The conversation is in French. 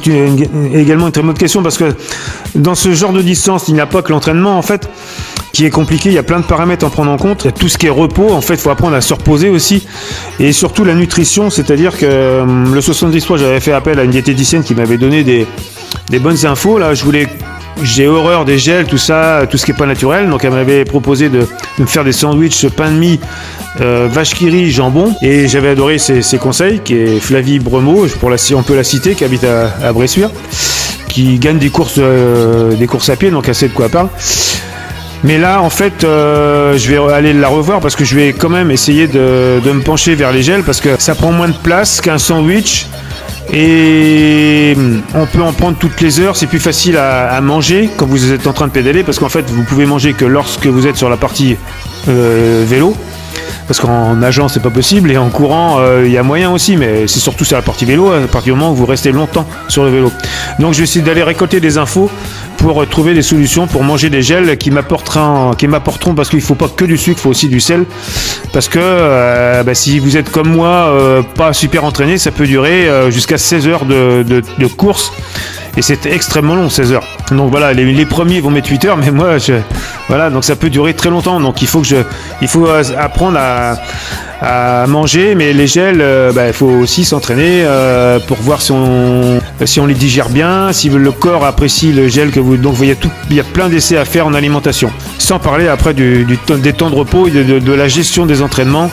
également une très bonne question parce que dans ce genre de distance, il n'y a pas que l'entraînement en fait qui est compliqué, il y a plein de paramètres à en prendre en compte. Il y a tout ce qui est repos, en fait, il faut apprendre à se reposer aussi. Et surtout la nutrition, c'est-à-dire que le 73, j'avais fait appel à une diététicienne qui m'avait donné des bonnes infos. Là, j'ai horreur des gels, tout ça, tout ce qui est pas naturel. Donc elle m'avait proposé de me faire des sandwichs pain de mie, vache qui rit, jambon. Et j'avais adoré ses conseils, qui est Flavie Bremeau, on peut la citer, qui habite à Bressuire, qui gagne des courses à pied, donc elle sait de quoi elle parle. Mais là, en fait, je vais aller la revoir parce que je vais quand même essayer de me pencher vers les gels parce que ça prend moins de place qu'un sandwich et on peut en prendre toutes les heures. C'est plus facile à manger quand vous êtes en train de pédaler parce qu'en fait, vous pouvez manger que lorsque vous êtes sur la partie vélo. Parce qu'en nageant c'est pas possible et en courant il y a moyen aussi, mais c'est surtout sur la partie vélo à partir du moment où vous restez longtemps sur le vélo. Donc je vais essayer d'aller récolter des infos pour trouver des solutions pour manger des gels qui m'apporteront parce qu'il faut pas que du sucre, il faut aussi du sel parce que si vous êtes comme moi pas super entraîné, ça peut durer jusqu'à 16 heures de course. Et c'est extrêmement long, 16 heures. Donc voilà, les premiers vont mettre 8 heures, mais moi, voilà, donc ça peut durer très longtemps. Donc il faut apprendre à manger, mais les gels, il faut aussi s'entraîner pour voir si on les digère bien, si le corps apprécie le gel que vous. Donc il y a plein d'essais à faire en alimentation. Sans parler après des temps de repos et de la gestion des entraînements.